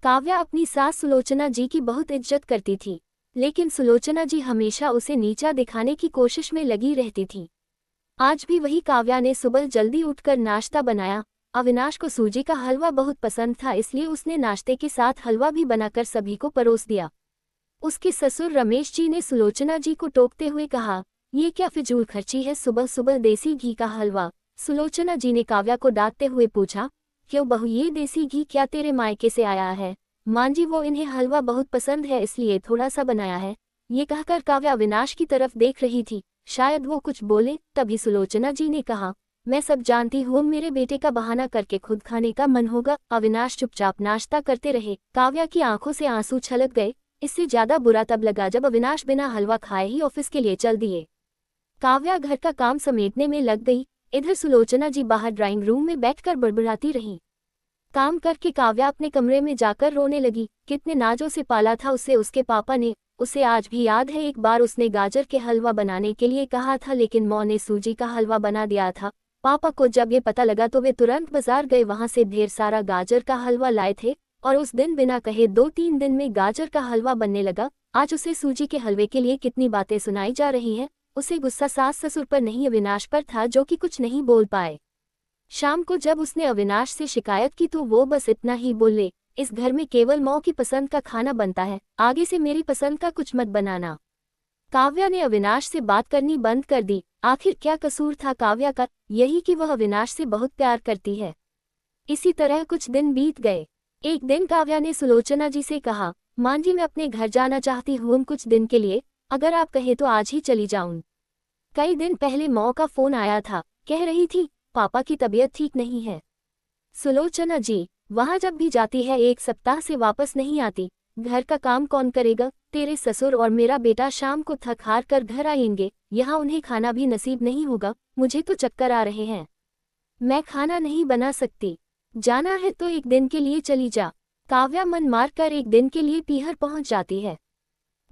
काव्या अपनी सास सुलोचना जी की बहुत इज्जत करती थी, लेकिन सुलोचना जी हमेशा उसे नीचा दिखाने की कोशिश में लगी रहती थी। आज भी वही काव्या ने सुबह जल्दी उठकर नाश्ता बनाया। अविनाश को सूजी का हलवा बहुत पसंद था, इसलिए उसने नाश्ते के साथ हलवा भी बनाकर सभी को परोस दिया। उसके ससुर रमेश जी ने सुलोचना जी को टोकते हुए कहा, ये क्या फिजूल खर्ची है, सुबह सुबह देसी घी का हलवा। सुलोचना जी ने काव्या को डांटते हुए पूछा, क्यों बहू, ये देसी घी क्या तेरे मायके से आया है? मां जी, वो इन्हें हलवा बहुत पसंद है इसलिए थोड़ा सा बनाया है। ये कहकर काव्या अविनाश की तरफ देख रही थी, शायद वो कुछ बोले। तभी सुलोचना जी ने कहा, मैं सब जानती हूँ, मेरे बेटे का बहाना करके खुद खाने का मन होगा। अविनाश चुपचाप नाश्ता करते रहे। काव्या की आंखों से आंसू छलक गए। इससे ज्यादा बुरा तब लगा जब अविनाश बिना हलवा खाए ही ऑफिस के लिए चल दिए। काव्या घर का काम समेटने में लग गई। इधर सुलोचना जी बाहर ड्राइंग रूम में बैठकर बड़बड़ाती रहीं। काम करके काव्या अपने कमरे में जाकर रोने लगी। कितने नाजों से पाला था उसे उसके पापा ने। उसे आज भी याद है, एक बार उसने गाजर के हलवा बनाने के लिए कहा था, लेकिन मौं ने सूजी का हलवा बना दिया था। पापा को जब ये पता लगा तो वे तुरंत बाजार गए, वहां से ढेर सारा गाजर का हलवा लाए थे और उस दिन बिना कहे 2-3 दिन में गाजर का हलवा बनने लगा। आज उसे सूजी के हलवे के लिए कितनी बातें सुनाई जा रही हैं। उसे गुस्सा सास ससुर पर नहीं, अविनाश पर था, जो कि कुछ नहीं बोल पाए। शाम को जब उसने अविनाश से शिकायत की तो वो बस इतना ही बोले, इस घर में केवल मौं की पसंद का खाना बनता है, आगे से मेरी पसंद का कुछ मत बनाना। काव्या ने अविनाश से बात करनी बंद कर दी। आखिर क्या कसूर था काव्या का? यही कि वह अविनाश से बहुत प्यार करती है। इसी तरह कुछ दिन बीत गए। एक दिन काव्या ने सुलोचना जी से कहा, मां जी, मैं अपने घर जाना चाहती हूँ कुछ दिन के लिए, अगर आप कहें तो आज ही चली जाऊं। कई दिन पहले मौं का फोन आया था, कह रही थी पापा की तबीयत ठीक नहीं है। सुलोचना जी, वहां जब भी जाती है 1 सप्ताह से वापस नहीं आती। घर का काम कौन करेगा? तेरे ससुर और मेरा बेटा शाम को थक हार कर घर आएंगे, यहाँ उन्हें खाना भी नसीब नहीं होगा। मुझे तो चक्कर आ रहे हैं, मैं खाना नहीं बना सकती। जाना है तो एक दिन के लिए चली जा। काव्या मन मारकर एक दिन के लिए पीहर पहुंच जाती है।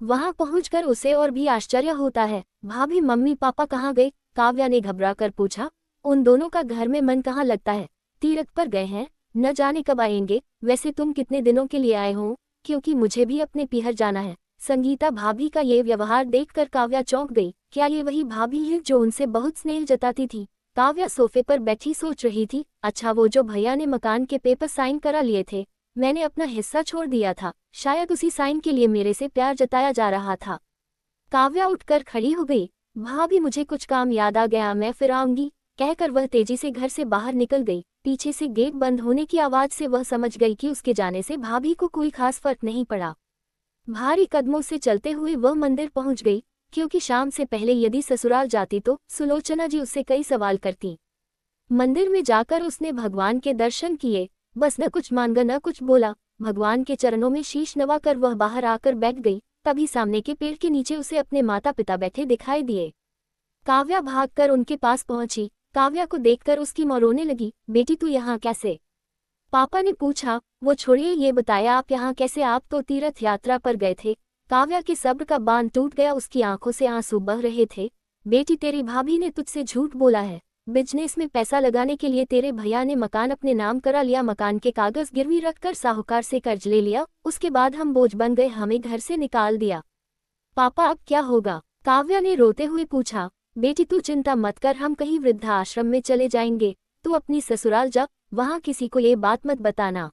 वहां पहुंचकर उसे और भी आश्चर्य होता है। भाभी, मम्मी पापा कहाँ गए? काव्या ने घबराकर पूछा। उन दोनों का घर में मन कहाँ लगता है, तीर्थ पर गए हैं, न जाने कब आएंगे। वैसे तुम कितने दिनों के लिए आए हो? क्योंकि मुझे भी अपने पीहर जाना है। संगीता भाभी का ये व्यवहार देखकर काव्या चौंक गई। क्या ये वही भाभी है जो उनसे बहुत स्नेह जताती थी? काव्या सोफे पर बैठी सोच रही थी, अच्छा, वो जो भैया ने मकान के पेपर साइन करा लिए थे, मैंने अपना हिस्सा छोड़ दिया था, शायद उसी साइन के लिए मेरे से प्यार जताया जा रहा था। काव्या उठकर खड़ी हो गई। भाभी, मुझे कुछ काम याद आ गया, मैं फिर आऊंगी, कहकर वह तेजी से घर से बाहर निकल गई। पीछे से गेट बंद होने की आवाज से वह समझ गई कि उसके जाने से भाभी को कोई खास फर्क नहीं पड़ा। भारी कदमों से चलते हुए वह मंदिर पहुंच गई, क्योंकि शाम से पहले यदि ससुराल जाती तो सुलोचना जी उससे कई सवाल करती। मंदिर में जाकर उसने भगवान के दर्शन किए, बस न कुछ मांगा न कुछ बोला। भगवान के चरणों में शीश नवाकर वह बाहर आकर बैठ गई। तभी सामने के पेड़ के नीचे उसे अपने माता पिता बैठे दिखाई दिए। काव्या भागकर उनके पास पहुंची। काव्या को देखकर उसकी मां रोने लगी। बेटी, तू यहाँ कैसे? पापा ने पूछा। वो छोड़िए, ये बताया आप यहाँ कैसे? आप तो तीर्थ यात्रा पर गए थे। काव्या के सब्र का बांध टूट गया, उसकी आंखों से आंसू बह रहे थे। बेटी, तेरी भाभी ने तुझसे झूठ बोला है। बिजनेस में पैसा लगाने के लिए तेरे भैया ने मकान अपने नाम करा लिया, मकान के कागज गिरवी रखकर साहूकार से कर्ज ले लिया, उसके बाद हम बोझ बन गए, हमें घर से निकाल दिया। पापा, अब क्या होगा? काव्या ने रोते हुए पूछा। बेटी, तू चिंता मत कर, हम कहीं वृद्धाश्रम में चले जाएंगे। तू अपनी ससुराल जा, वहां किसी को ये बात मत बताना।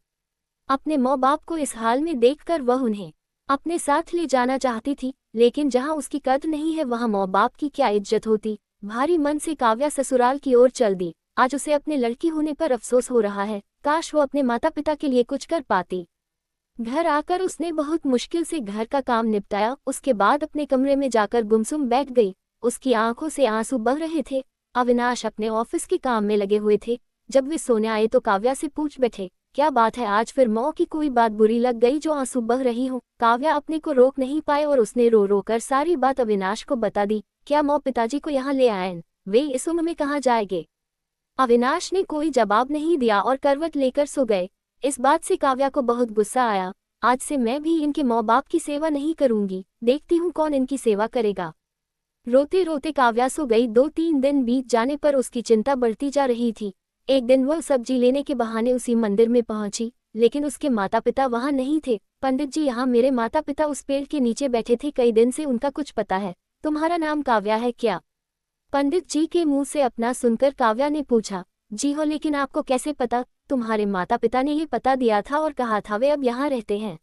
अपने माँ बाप को इस हाल में देखकर वह उन्हें अपने साथ ले जाना चाहती थी, लेकिन जहां उसकी कद्र नहीं है वहां माँ बाप की क्या इज्जत होती। भारी मन से काव्या ससुराल की ओर चल दी। आज उसे अपने लड़की होने पर अफसोस हो रहा है, काश वो अपने माता पिता के लिए कुछ कर पाती। घर आकर उसने बहुत मुश्किल से घर का काम निपटाया, उसके बाद अपने कमरे में जाकर गुमसुम बैठ गई। उसकी आंखों से आंसू बह रहे थे। अविनाश अपने ऑफिस के काम में लगे हुए थे। जब वे सोने आए तो काव्या से पूछ बैठे, क्या बात है, आज फिर मौं की कोई बात बुरी लग गई जो आंसू बह रही हो? काव्या अपने को रोक नहीं पाए और उसने रो रो कर सारी बात अविनाश को बता दी। क्या मौं पिताजी को यहाँ ले आए? वे इस उम्र में कहाँ जाएंगे? अविनाश ने कोई जवाब नहीं दिया और करवट लेकर सो गए। इस बात से काव्या को बहुत गुस्सा आया। आज से मैं भी इनके माँ बाप की सेवा नहीं करूंगी, देखती हूँ कौन इनकी सेवा करेगा। रोते रोते काव्या सो गई। 2-3 दिन बीत जाने पर उसकी चिंता बढ़ती जा रही थी। एक दिन वह सब्जी लेने के बहाने उसी मंदिर में पहुंची। लेकिन उसके माता पिता वहाँ नहीं थे। पंडित जी, यहाँ मेरे माता पिता उस पेड़ के नीचे बैठे थे, कई दिन से उनका कुछ पता है। तुम्हारा नाम काव्या है क्या? पंडित जी के मुंह से अपना सुनकर काव्या ने पूछा। जी हो, लेकिन आपको कैसे पता? तुम्हारे माता पिता ने ये पता दिया था और कहा था वे अब यहाँ रहते हैं।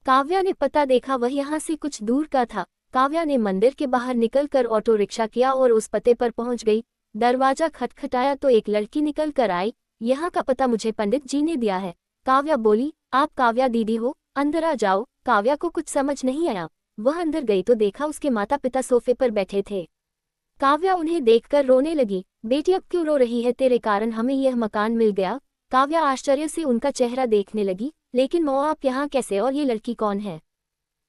काव्या ने पता देखा, वह यहाँ से कुछ दूर का था। काव्या ने मंदिर के बाहर निकलकर ऑटो रिक्शा किया और उस पते पर पहुंच गई। दरवाजा खटखटाया तो एक लड़की निकल कर आई। यहाँ का पता मुझे पंडित जी ने दिया है। काव्या बोली, आप काव्या दीदी हो, अंदर आ जाओ। काव्या को कुछ समझ नहीं आया। वह अंदर गई तो देखा उसके माता पिता सोफे पर बैठे थे। काव्या उन्हें देखकर रोने लगी। बेटी, अब क्यों रो रही है? तेरे कारण हमें यह मकान मिल गया। काव्या आश्चर्य से उनका चेहरा देखने लगी। लेकिन मौ, आप यहाँ कैसे और ये लड़की कौन है?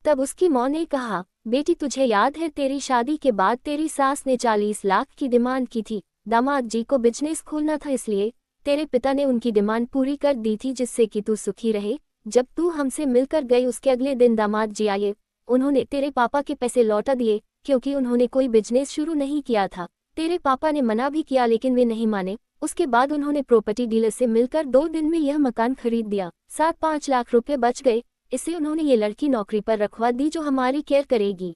तब उसकी मौ ने कहा, बेटी तुझे याद है तेरी शादी के बाद तेरी सास ने 40 लाख की डिमांड की थी। दामाद जी को बिजनेस खोलना था, इसलिए तेरे पिता ने उनकी डिमांड पूरी कर दी थी, जिससे कि तू सुखी रहे। जब तू हमसे मिलकर गई उसके अगले दिन दामाद जी आए। उन्होंने तेरे पापा के पैसे लौटा दिए, क्योंकि उन्होंने कोई बिजनेस शुरू नहीं किया था। तेरे पापा ने मना भी किया लेकिन वे नहीं माने। उसके बाद उन्होंने प्रॉपर्टी डीलर से मिलकर 2 दिन में यह मकान खरीद दिया। 7-5 लाख रुपए बच गए। इससे उन्होंने ये लड़की नौकरी पर रखवा दी जो हमारी केयर करेगी।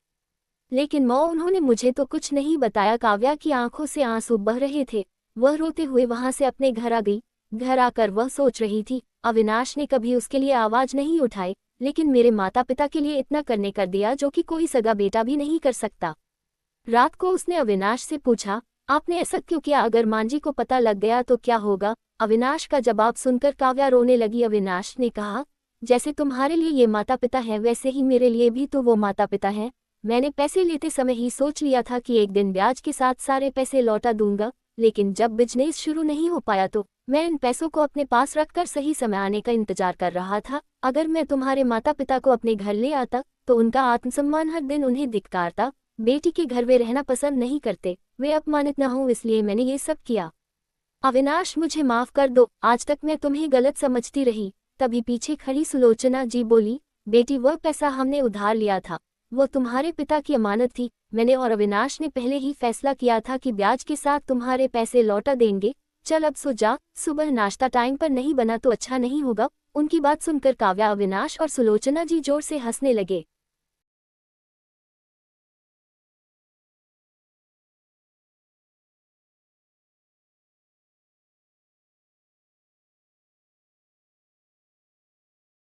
लेकिन मौ, उन्होंने मुझे तो कुछ नहीं बताया। काव्या की आंखों से आंसू बह रहे थे। वह रोते हुए वहां से अपने घर आ गई। घर आकर वह सोच रही थी, अविनाश ने कभी उसके लिए आवाज नहीं उठाई, लेकिन मेरे माता पिता के लिए इतना करने कर दिया जो कि कोई सगा बेटा भी नहीं कर सकता। रात को उसने अविनाश से पूछा, आपने ऐसा क्यों किया? अगर मांझी को पता लग गया तो क्या होगा? अविनाश का जवाब सुनकर काव्या रोने लगी। अविनाश ने कहा, जैसे तुम्हारे लिए ये माता पिता हैं वैसे ही मेरे लिए भी तो वो माता पिता हैं। मैंने पैसे लेते समय ही सोच लिया था कि एक दिन ब्याज के साथ सारे पैसे लौटा दूंगा, लेकिन जब बिजनेस शुरू नहीं हो पाया तो मैं इन पैसों को अपने पास रखकर सही समय आने का इंतजार कर रहा था। अगर मैं तुम्हारे माता पिता को अपने घर ले आता तो उनका आत्मसम्मान हर दिन उन्हें धिक्कारता। बेटी के घर वे रहना पसंद नहीं करते, वे अपमानित न हों, इसलिए मैंने ये सब किया। अविनाश, मुझे माफ कर दो, आज तक मैं तुम्हें गलत समझती रही। तभी पीछे खड़ी सुलोचना जी बोली, बेटी वह पैसा हमने उधार लिया था, वो तुम्हारे पिता की अमानत थी। मैंने और अविनाश ने पहले ही फैसला किया था कि ब्याज के साथ तुम्हारे पैसे लौटा देंगे। चल अब सो जा, सुबह नाश्ता टाइम पर नहीं बना तो अच्छा नहीं होगा। उनकी बात सुनकर काव्या, अविनाश और सुलोचना जी जोर से हंसने लगे।